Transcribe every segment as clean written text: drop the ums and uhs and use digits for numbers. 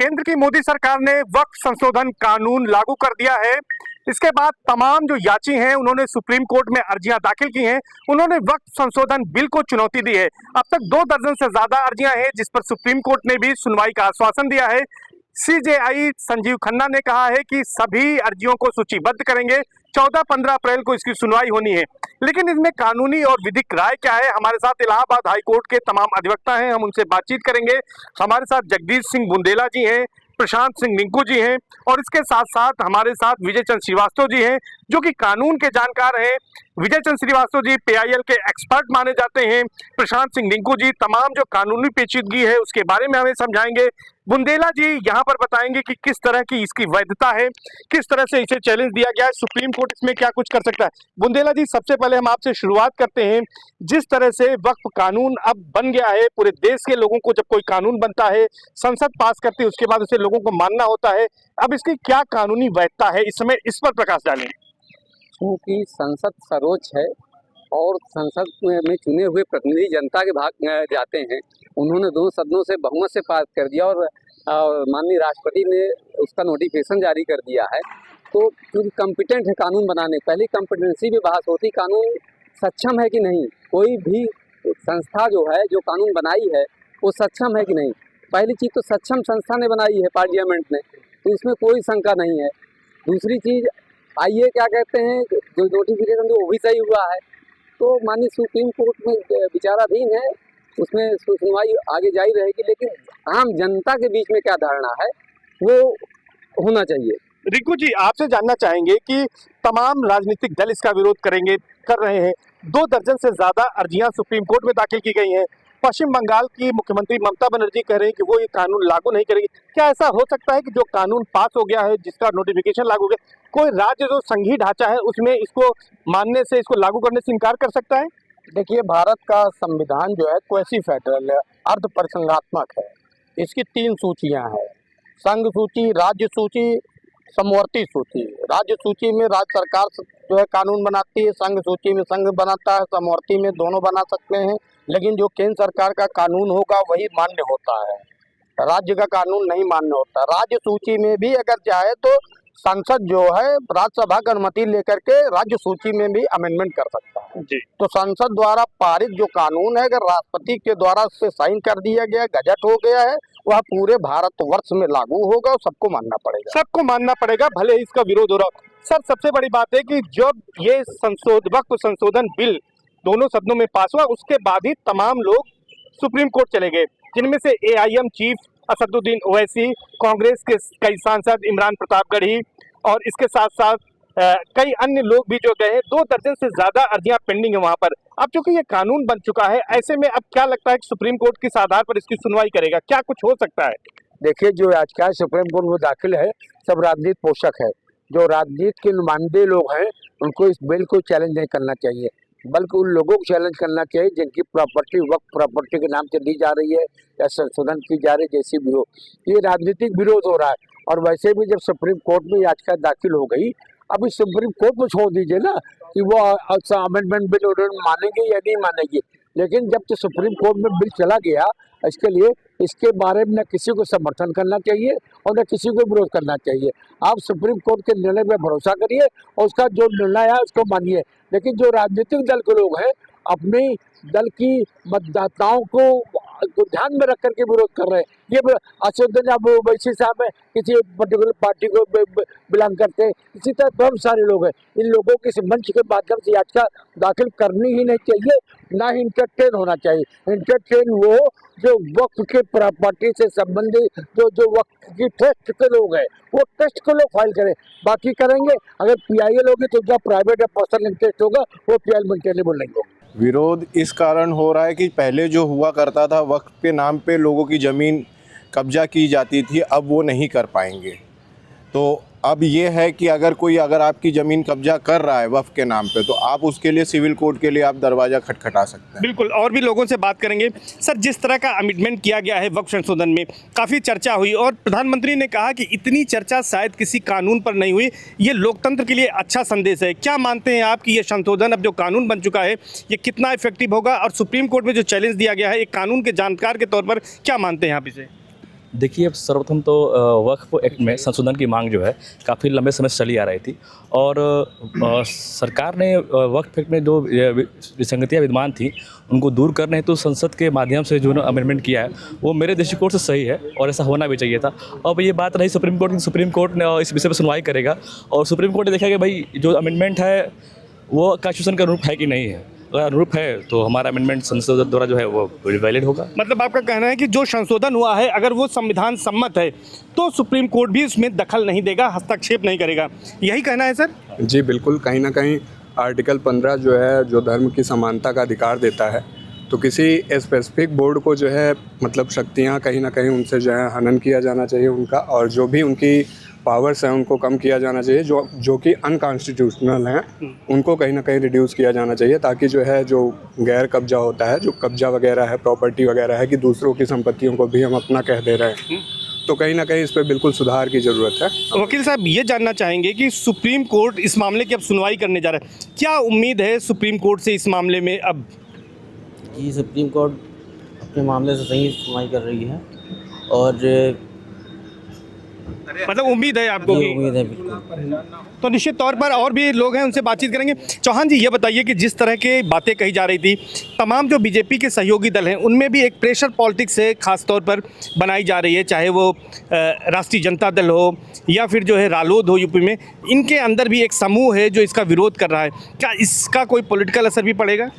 केंद्र की मोदी सरकार ने वक्फ संशोधन कानून लागू कर दिया है। इसके बाद तमाम जो याची हैं उन्होंने सुप्रीम कोर्ट में अर्जियां दाखिल की हैं। उन्होंने वक्फ संशोधन बिल को चुनौती दी है। अब तक 2 दर्जन से ज्यादा अर्जियां हैं जिस पर सुप्रीम कोर्ट ने भी सुनवाई का आश्वासन दिया है। सीजेआई संजीव खन्ना ने कहा है कि सभी अर्जियों को सूचीबद्ध करेंगे। 14-15 अप्रैल को इसकी सुनवाई होनी है। लेकिन इसमें कानूनी और विधिक राय क्या है? हमारे साथ इलाहाबाद हाईकोर्ट के तमाम अधिवक्ता हैं, हम उनसे बातचीत करेंगे। हमारे साथ जगदीश सिंह बुंदेला जी हैं, प्रशांत सिंह रिंकू जी हैं और इसके साथ साथ हमारे साथ विजय चंद्र श्रीवास्तव जी हैं जो कि कानून के जानकार हैं। विजय चंद्र श्रीवास्तव जी पीआईएल के एक्सपर्ट माने जाते हैं। प्रशांत सिंह रिंकू जी तमाम जो कानूनी पेचीदगी है उसके बारे में हमें समझाएंगे। बुंदेला जी यहाँ पर बताएंगे कि किस तरह की इसकी वैधता है, किस तरह से इसे चैलेंज दिया गया है, सुप्रीम कोर्ट इसमें क्या कुछ कर सकता है। बुंदेला जी, सबसे पहले हम आपसे शुरुआत करते हैं। जिस तरह से वक्फ कानून अब बन गया है, पूरे देश के लोगों को जब कोई कानून बनता है, संसद पास करती है, उसके बाद उसे लोगों को मानना होता है। अब इसकी क्या कानूनी वैधता है, इस समय इस पर प्रकाश डालें। क्योंकि संसद सर्वोच्च है और संसद में चुने हुए प्रतिनिधि जनता के भाग जाते हैं। उन्होंने दोनों सदनों से बहुमत से पास कर दिया और माननीय राष्ट्रपति ने उसका नोटिफिकेशन जारी कर दिया है। तो क्योंकि कॉम्पिटेंट है कानून बनाने, पहली कॉम्पिटेंसी भी बहस होती, कानून सक्षम है कि नहीं, कोई भी संस्था जो है जो कानून बनाई है वो सक्षम है कि नहीं। पहली चीज़ तो सक्षम संस्था ने बनाई है पार्लियामेंट ने, तो इसमें कोई शंका नहीं है। दूसरी चीज़ आइए क्या कहते हैं, जो नोटिफिकेशन जो वो भी सही हुआ है, तो माननीय सुप्रीम कोर्ट में विचाराधीन है, उसमें सुनवाई आगे जारी रहेगी। लेकिन आम जनता के बीच में क्या धारणा है वो होना चाहिए। रिंकू जी, आपसे जानना चाहेंगे कि तमाम राजनीतिक दल इसका विरोध कर रहे हैं। 2 दर्जन से ज्यादा अर्जियां सुप्रीम कोर्ट में दाखिल की गई हैं। पश्चिम बंगाल की मुख्यमंत्री ममता बनर्जी कह रहे हैं कि वो ये कानून लागू नहीं करेगी। क्या ऐसा हो सकता है कि जो कानून पास हो गया है, जिसका नोटिफिकेशन लागू हो गया, कोई राज्य जो संघीय ढांचा है उसमें इसको मानने से, इसको लागू करने से इनकार कर सकता है? देखिए, भारत का संविधान जो है क्वेसी फेडरल है, अर्ध परिसंघात्मक है। इसकी 3 सूचियां हैं: संघ सूची, राज्य सूची, समवर्ती सूची। राज्य सूची में राज्य सरकार जो है कानून बनाती है, संघ सूची में संघ बनाता है, समवर्ती में दोनों बना सकते हैं। लेकिन जो केंद्र सरकार का कानून होगा वही मान्य होता है, राज्य का कानून नहीं मान्य होता। राज्य सूची में भी अगर चाहे तो संसद जो है राज्यसभा की अनुमति लेकर के राज्य सूची में भी अमेंडमेंट कर सकता है जी। तो संसद द्वारा पारित जो कानून है, अगर राष्ट्रपति के द्वारा उस पर साइन कर दिया गया, गजट हो गया है, वह पूरे भारतवर्ष में लागू होगा और सबको मानना पड़ेगा। सबको मानना पड़ेगा, भले ही इसका विरोध हो रहा हो। सर, सबसे बड़ी बात है कि जब ये वक्फ संशोधन बिल दोनों सदनों में पास हुआ, उसके बाद ही तमाम लोग सुप्रीम कोर्ट चले गए, जिनमें से एआईएम चीफ असदुद्दीन ओवैसी, कांग्रेस के कई सांसद, इमरान प्रतापगढ़ी और इसके साथ साथ कई अन्य लोग भी जो गए हैं। 2 दर्जन से ज्यादा अर्जियां पेंडिंग है वहां पर। अब चूंकि ये कानून बन चुका है, ऐसे में अब क्या लगता है कि सुप्रीम कोर्ट किस आधार पर इसकी सुनवाई करेगा? क्या कुछ हो सकता है? देखिए, जो आज का सुप्रीम कोर्ट में दाखिल है सब राजनीतिक पोषक है। जो राजनीति के नुमाइंदे लोग हैं उनको इस बिल को चैलेंज नहीं करना चाहिए, बल्कि उन लोगों को चैलेंज करना चाहिए जिनकी प्रॉपर्टी वक्फ प्रॉपर्टी के नाम से दी जा रही है या संशोधन की जा रही है, जैसी भी हो। ये राजनीतिक विरोध हो रहा है। और वैसे भी जब सुप्रीम कोर्ट में याचिका दाखिल हो गई, अभी सुप्रीम कोर्ट को छोड़ दीजिए ना कि वो अमेंडमेंट बिल मानेंगे या नहीं मानेंगे। लेकिन जब तो सुप्रीम कोर्ट में बिल चला गया, इसके लिए इसके बारे में न किसी को समर्थन करना चाहिए और न किसी को विरोध करना चाहिए। आप सुप्रीम कोर्ट के निर्णय पर भरोसा करिए और उसका जो निर्णय है उसको मानिए। लेकिन जो राजनीतिक दल के लोग हैं अपने दल की मतदाताओं को ध्यान में रख करके विरोध कर रहे हैं। ये असदुद्दीन ओवैसी साहब है, किसी पर्टिकुलर पार्टी को बिलोंग करते हैं, इसी तरह बहुत सारे लोग हैं। इन लोगों के इस मंच के माध्यम से याचिका दाखिल करनी ही नहीं चाहिए, ना ही इंटरटेन होना चाहिए। इंटरटेन वो जो वक्फ के प्रॉपर्टी से संबंधित जो वक्फ की ट्रस्ट के लोग हैं वो ट्रस्ट के लोग फाइल करें, बाकी करेंगे। अगर पीआईएल होगी तो जो प्राइवेट या पर्सनल इंटरेस्ट होगा वो पीआईएल मेंटेनेबल नहीं होगा। विरोध इस कारण हो रहा है कि पहले जो हुआ करता था, वक्फ के नाम पे लोगों की ज़मीन कब्जा की जाती थी, अब वो नहीं कर पाएंगे। तो अब ये है कि अगर आपकी ज़मीन कब्जा कर रहा है वक्फ के नाम पे, तो आप उसके लिए सिविल कोर्ट के लिए आप दरवाज़ा खटखटा सकते हैं। बिल्कुल, और भी लोगों से बात करेंगे। सर, जिस तरह का अमेंडमेंट किया गया है वक्फ संशोधन में, काफ़ी चर्चा हुई और प्रधानमंत्री ने कहा कि इतनी चर्चा शायद किसी कानून पर नहीं हुई। ये लोकतंत्र के लिए अच्छा संदेश है। क्या मानते हैं आप कि ये संशोधन अब जो कानून बन चुका है ये कितना इफेक्टिव होगा? और सुप्रीम कोर्ट में जो चैलेंज दिया गया है एक कानून के जानकार के तौर पर, क्या मानते हैं आप इसे? देखिए, अब सर्वप्रथम तो वक्फ एक्ट में संशोधन की मांग जो है काफ़ी लंबे समय से चली आ रही थी और सरकार ने वक्फ एक्ट में जो विसंगतियाँ विद्यमान थी उनको दूर करने हेतु संसद के माध्यम से जो अमेंडमेंट किया है वो मेरे दृष्टिकोण से सही है और ऐसा होना भी चाहिए था। अब ये बात रही सुप्रीम कोर्ट की, सुप्रीम कोर्ट ने इस विषय पर सुनवाई करेगा और सुप्रीम कोर्ट ने देखा कि भाई जो अमेंडमेंट है वो कॉन्स्टिट्यूशन का अनुरूप है कि नहीं है। अगर अनुरूप है तो हमारा अमेंडमेंट संसद द्वारा जो है वो वैलिड होगा। मतलब आपका कहना है कि जो संशोधन हुआ है अगर वो संविधान सम्मत है तो सुप्रीम कोर्ट भी उसमें दखल नहीं देगा, हस्तक्षेप नहीं करेगा, यही कहना है सर? जी बिल्कुल, कहीं ना कहीं आर्टिकल 15 जो है जो धर्म की समानता का अधिकार देता है, तो किसी स्पेसिफिक बोर्ड को जो है मतलब शक्तियाँ कहीं ना कहीं उनसे जो है हनन किया जाना चाहिए उनका, और जो भी उनकी पावर्स हैं उनको कम किया जाना चाहिए, जो कि अनकॉन्स्टिट्यूशनल हैं उनको कहीं ना कहीं रिड्यूस किया जाना चाहिए, ताकि जो है जो गैर कब्जा होता है, जो कब्जा वगैरह है, प्रॉपर्टी वगैरह है कि दूसरों की संपत्तियों को भी हम अपना कह दे रहे हैं, तो कहीं ना कहीं इस पर बिल्कुल सुधार की ज़रूरत है। वकील साहब ये जानना चाहेंगे कि सुप्रीम कोर्ट इस मामले की अब सुनवाई करने जा रहा है, क्या उम्मीद है सुप्रीम कोर्ट से इस मामले में? अब कि सुप्रीम कोर्ट अपने मामले से सही सुनवाई कर रही है और मतलब उम्मीद है आपको ये कि? उम्मीद है बिल्कुल। तो निश्चित तौर पर और भी लोग हैं उनसे बातचीत करेंगे। चौहान जी ये बताइए कि जिस तरह की बातें कही जा रही थी, तमाम जो बीजेपी के सहयोगी दल हैं उनमें भी एक प्रेशर पॉलिटिक्स है खास तौर पर बनाई जा रही है, चाहे वो राष्ट्रीय जनता दल हो या फिर जो है रालोद हो यूपी में, इनके अंदर भी एक समूह है जो इसका विरोध कर रहा है। क्या इसका कोई पॉलिटिकल असर भी पड़ेगा?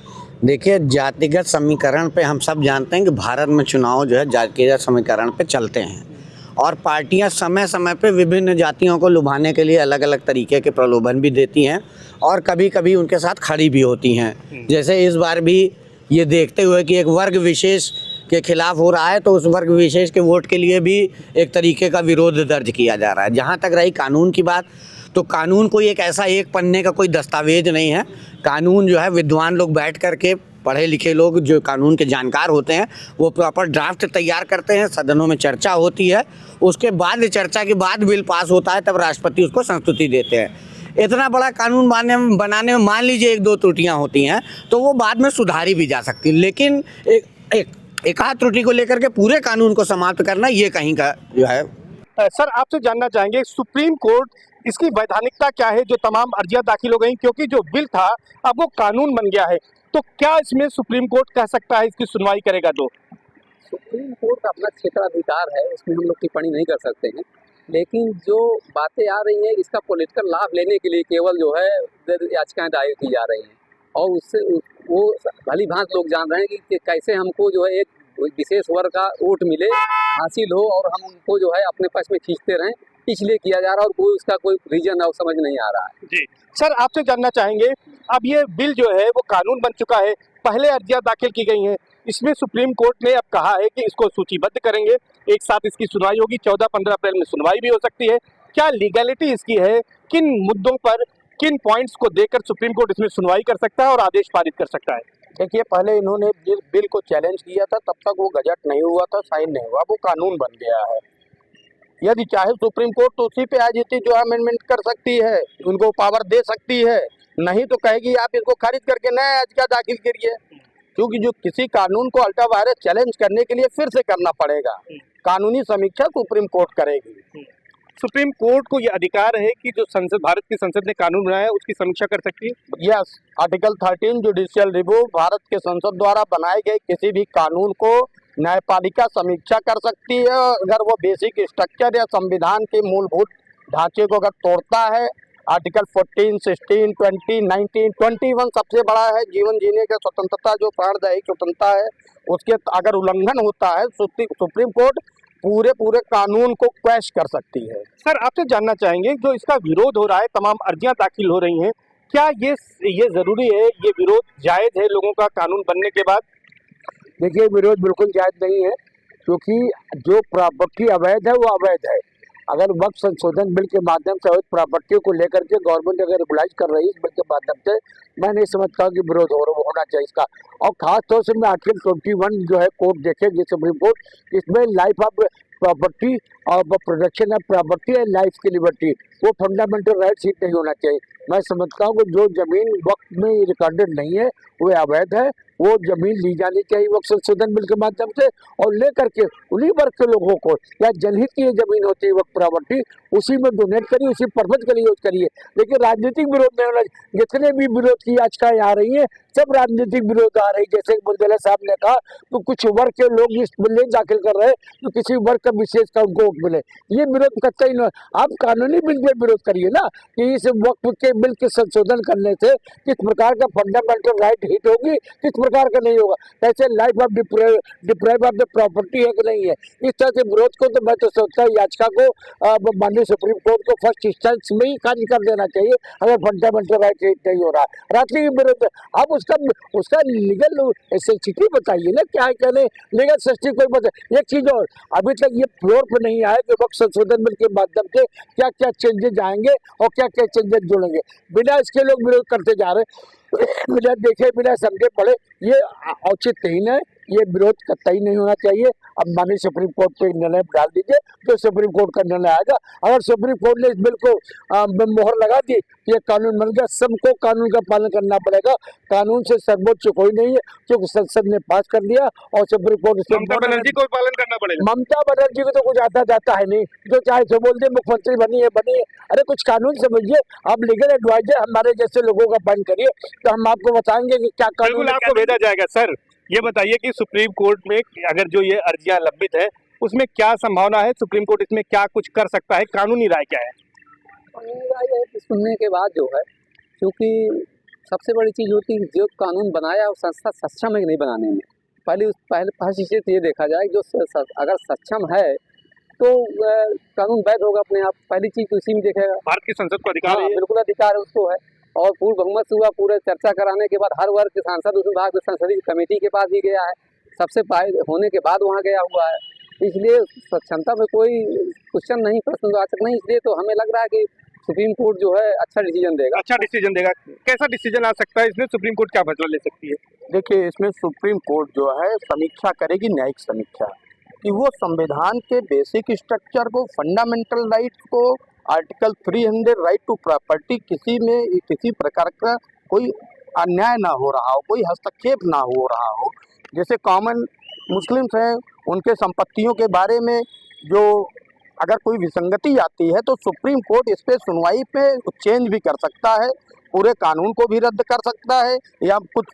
देखिए, जातिगत समीकरण पे हम सब जानते हैं कि भारत में चुनाव जो है जातिगत समीकरण पे चलते हैं और पार्टियां समय समय पे विभिन्न जातियों को लुभाने के लिए अलग अलग तरीके के प्रलोभन भी देती हैं और कभी कभी उनके साथ खड़ी भी होती हैं। जैसे इस बार भी ये देखते हुए कि एक वर्ग विशेष के खिलाफ हो रहा है तो उस वर्ग विशेष के वोट के लिए भी एक तरीके का विरोध दर्ज किया जा रहा है। जहाँ तक रही कानून की बात, तो कानून कोई एक ऐसा एक पन्ने का कोई दस्तावेज नहीं है। कानून जो है विद्वान लोग बैठ करके, पढ़े लिखे लोग जो कानून के जानकार होते हैं वो प्रॉपर ड्राफ्ट तैयार करते हैं, सदनों में चर्चा होती है, उसके बाद चर्चा के बाद बिल पास होता है, तब राष्ट्रपति उसको संस्तुति देते हैं। इतना बड़ा कानून बनाने में मान लीजिए एक दो त्रुटियां होती हैं तो वो बाद में सुधारी भी जा सकती, लेकिन एक आध त्रुटि को लेकर के पूरे कानून को समाप्त करना ये कहीं का जो है। सर आपसे जानना चाहेंगे सुप्रीम कोर्ट इसकी वैधानिकता क्या है जो तमाम अर्जियां दाखिल हो गई, क्योंकि जो बिल था अब वो कानून बन गया है, तो क्या इसमें सुप्रीम कोर्ट कह सकता है इसकी सुनवाई करेगा? तो सुप्रीम कोर्ट अपना क्षेत्राधिकार है, इसमें हम लोग टिप्पणी नहीं कर सकते हैं, लेकिन जो बातें आ रही हैं इसका पॉलिटिकल लाभ लेने के लिए केवल जो है याचिकाएं दायर की जा रही हैं और उससे वो भली भांति लोग जान रहे हैं कि कैसे हमको जो है एक विशेष वर्ग का वोट मिले, हासिल हो और हम उनको जो है अपने पक्ष में खींचते रहें, इसलिए किया जा रहा है और कोई उसका कोई रीजन अब समझ नहीं आ रहा है। जी सर आपसे जानना चाहेंगे, अब ये बिल जो है वो कानून बन चुका है, पहले अर्जियां दाखिल की गई हैं, इसमें सुप्रीम कोर्ट ने अब कहा है कि इसको सूचीबद्ध करेंगे, एक साथ इसकी सुनवाई होगी, 14-15 अप्रैल में सुनवाई भी हो सकती है। क्या लीगैलिटी इसकी है, किन मुद्दों पर, किन पॉइंट्स को देकर सुप्रीम कोर्ट इसमें सुनवाई कर सकता है और आदेश पारित कर सकता है? देखिए, पहले इन्होंने बिल को चैलेंज किया था, तब तक वो गजट नहीं हुआ था, साइन नहीं हुआ, वो कानून बन गया है। यदि चाहे सुप्रीम कोर्ट तो उसी पे आज जो अमेंडमेंट कर सकती है, उनको पावर दे सकती है, नहीं तो कहेगी आप इसको खारिज करके नया याचिका दाखिल करिए, क्योंकि जो किसी कानून को अल्ट्रा वायरस चैलेंज करने के लिए फिर से करना पड़ेगा, कानूनी समीक्षा सुप्रीम कोर्ट करेगी। सुप्रीम कोर्ट को ये अधिकार है कि जो संसद, भारत की संसद ने कानून बनाया है उसकी समीक्षा कर सकती है। Yes, article 13 judicial review, Bharat के संसद द्वारा बनाए गए किसी भी कानून को न्यायपालिका समीक्षा कर सकती है। अगर वो बेसिक स्ट्रक्चर या संविधान के मूलभूत ढांचे को अगर तोड़ता है, आर्टिकल 14, 16, 20, 19, 21 सबसे बड़ा है, जीवन जीने की स्वतंत्रता, जो प्राणदायी स्वतंत्रता है, उसके अगर उल्लंघन होता है, सुप्रीम कोर्ट पूरे कानून को क्वैश कर सकती है। सर आपसे जानना चाहेंगे, जो इसका विरोध हो रहा है, तमाम अर्जियां दाखिल हो रही हैं, क्या ये जरूरी है, ये विरोध जायज है लोगों का कानून बनने के बाद? देखिए, विरोध बिल्कुल जायज नहीं है, क्योंकि जो प्रॉपर्टी अवैध है वो अवैध है। अगर वक्त संशोधन बिल के माध्यम से अवैध प्रॉपर्टी को लेकर के गवर्नमेंट अगर रेगुलाइज कर रही है इस बिल के माध्यम से, मैं नहीं समझता कि विरोध होना चाहिए इसका। और खास तौर से मैं आर्टिकल 21 जो है कोर्ट देखेगी सुप्रीम कोर्ट, इसमें लाइफ ऑफ प्रॉपर्टी और protection of property and life की लिबर्टी, वो फंडामेंटल राइट्स नहीं होना चाहिए। मैं समझता हूँ कि जो जमीन वक्त में रिकॉर्डेड नहीं है वो अवैध है, वो जमीन ली जानी चाहिए वक्त संशोधन बिल के माध्यम से, और ले करके उन्हीं वर्ग के लोगों को, या जनहित की ये जमीन होती है वक्त प्रॉपर्टी, उसी में डोनेट करिए, उसी पर्पज के लिए यूज करिए। लेकिन राजनीतिक विरोध नहीं होना। जितने भी विरोध की याचिकाएं आ रही है सब राजनीतिक विरोध आ रही है। जैसे बुंदेला साहब ने कहा तो कुछ वर्ग के लोग इस बिल दाखिल कर रहे हैं तो किसी वर्ग का विशेष का उनको वोट मिले, ये विरोध करता ही नहीं। आप कानूनी बिल पे विरोध करिए ना कि इस वक्त के बिल के संशोधन करने से किस प्रकार का फंडामेंटल राइट हिट होगी, किस प्रकार का नहीं होगा, कैसे life of deprive of the property है कि नहीं है। इस तरह से विरोध को तो मैं तो सोचता हूँ याचिका को माननीय सुप्रीम कोर्ट को फर्स्ट इंस्टेंस में ही खारिज कर देना चाहिए अगर फंडामेंटल राइट हिट नहीं हो रहा है। राजनीतिक विरोध आप उसका लीगल एसेंसिटी बताइए ना, क्या है कहने लीगल एसेंसिटी कोई बता। एक चीज और, अभी तक ये फ्लोर पर नहीं आया कि वक्त संशोधन बिल के माध्यम से क्या क्या चेंजेस आएंगे और क्या क्या चेंजेस जुड़ेंगे। बिना इसके लोग विरोध करते जा रहे, बिना देखे बिना समझे पड़े, ये औचित्यहीन है, ये विरोध कतई नहीं होना चाहिए। अब माननीय सुप्रीम कोर्ट पे निर्णय डाल दीजिए, तो सुप्रीम कोर्ट का निर्णय आएगा। अगर सुप्रीम कोर्ट ने इस बिल को मोहर लगा दी, ये कानून बन गया, सबको कानून का पालन करना पड़ेगा। कानून से सर्वोच्च कोई नहीं है, क्योंकि संसद ने पास कर दिया और सुप्रीम कोर्ट ममता बनर्जी को पालन करना पड़ेगा। ममता बनर्जी को तो कुछ आता जाता है नहीं, जो चाहे तो बोल दे मुख्यमंत्री बनी है। अरे कुछ कानून समझिए, आप लीगल एडवाइजर हमारे जैसे लोगों का पालन करिए, तो हम आपको बताएंगे कि क्या कानून आपको भेजा जाएगा। सर ये बताइए कि सुप्रीम कोर्ट में अगर जो ये अर्जियां लंबित है उसमें क्या संभावना है, सुप्रीम कोर्ट इसमें क्या कुछ कर सकता है, कानूनी राय क्या है? कानूनी राय है कि सुनने के बाद जो है, क्योंकि सबसे बड़ी चीज़ होती है जो कानून बनाया और संस्था सक्षम है कि नहीं बनाने में। पहले चीज़ तो ये देखा जाए जो अगर सक्षम है तो कानून वैध होगा अपने आप। पहली चीज़ तो इसी में देखेगा। भारत की संसद को अधिकार है, बिल्कुल अधिकार है उसको है, और पूर्ण बहुमत से हुआ। पूरे चर्चा कराने के बाद हर वर्ग के सांसद उस विभाग में संसदीय कमेटी के पास भी गया है, सबसे होने के बाद वहाँ गया हुआ है। इसलिए सक्षमता में कोई क्वेश्चन नहीं, प्रश्नवाचक नहीं। इसलिए तो हमें लग रहा है कि सुप्रीम कोर्ट जो है अच्छा डिसीजन देगा। कैसा डिसीजन आ सकता है इसमें? सुप्रीम कोर्ट क्या फैसला ले सकती है? देखिए, इसमें सुप्रीम कोर्ट जो है समीक्षा करेगी, न्यायिक समीक्षा, कि वो संविधान के बेसिक स्ट्रक्चर को, फंडामेंटल राइट्स को, आर्टिकल 300 राइट टू प्रॉपर्टी, किसी प्रकार का कोई अन्याय ना हो रहा हो, कोई हस्तक्षेप ना हो रहा हो। जैसे कॉमन मुस्लिम्स हैं, उनके संपत्तियों के बारे में जो अगर कोई विसंगति आती है तो सुप्रीम कोर्ट इस पे सुनवाई पे चेंज भी कर सकता है, पूरे कानून को भी रद्द कर सकता है, या कुछ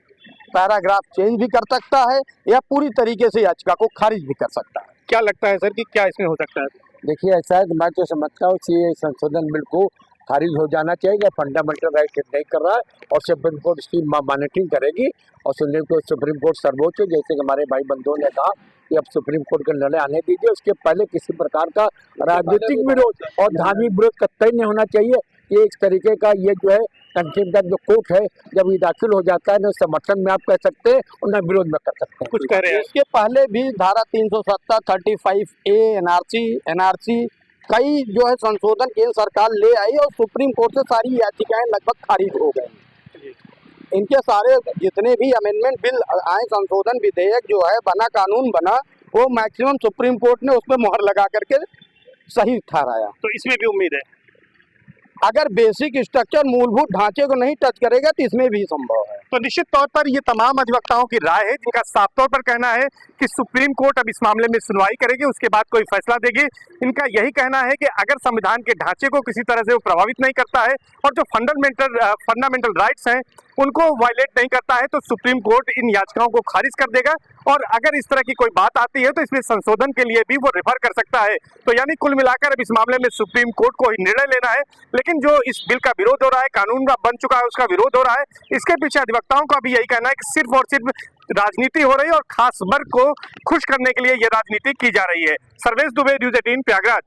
पैराग्राफ चेंज भी कर सकता है, या पूरी तरीके से याचिका को खारिज भी कर सकता है। क्या लगता है सर कि क्या इसमें हो सकता है? देखिए, ऐसा है कि मैं तो समझता हूँ कि संशोधन बिल को खारिज हो जाना चाहिए, फंडामेंटल राइट हिट नहीं कर रहा है, और सुप्रीम कोर्ट इसकी मॉनिटरिंग करेगी। और सुप्रीम कोर्ट सर्वोच्च, जैसे कि हमारे भाई बंधुओं ने कहा कि अब सुप्रीम कोर्ट का निर्णय आने दीजिए। उसके पहले किसी प्रकार का राजनीतिक विरोध और धार्मिक विरोध कतई नहीं होना चाहिए। ये एक तरीके का ये जो है कंटेम्प्ट का जो कोर्ट है, जब ये दाखिल हो जाता है, न समर्थन में आप कह सकते हैं और न विरोध में कर सकते हैं। कुछ कह रहे हैं इसके पहले भी धारा 370, 35A NRC कई जो है संशोधन केंद्र सरकार ले आई और सुप्रीम कोर्ट से सारी याचिकाएं लगभग खारिज हो गई। इनके सारे जितने भी अमेंडमेंट बिल आए, संशोधन विधेयक जो है बना, कानून बना, वो मैक्सिमम सुप्रीम कोर्ट ने उस पर मोहर लगा करके सही ठहराया। तो इसमें भी उम्मीद है, अगर बेसिक स्ट्रक्चर, मूलभूत ढांचे को नहीं टच करेगा तो इसमें भी संभव है। तो निश्चित तौर पर ये तमाम अधिवक्ताओं की राय है, जिनका साफ तौर पर कहना है कि सुप्रीम कोर्ट अब इस मामले में सुनवाई करेगी, उसके बाद कोई फैसला देगी। इनका यही कहना है कि अगर संविधान के ढांचे को किसी तरह से वो प्रभावित नहीं करता है और जो फंडामेंटल राइट्स हैं उनको वायलेट नहीं करता है, तो सुप्रीम कोर्ट इन याचिकाओं को खारिज कर देगा। और अगर इस तरह की कोई बात आती है तो इसमें संशोधन के लिए भी वो रेफर कर सकता है। तो यानी कुल मिलाकर अब इस मामले में सुप्रीम कोर्ट को ही निर्णय लेना है। लेकिन जो इस बिल का विरोध हो रहा है, कानून का बन चुका है उसका विरोध हो रहा है, इसके पीछे अधिवक्ताओं का भी यही कहना है कि सिर्फ और सिर्फ राजनीति हो रही है और खास वर्ग को खुश करने के लिए ये राजनीति की जा रही है। सर्वेश दुबे, न्यूज़ 18, प्रयागराज।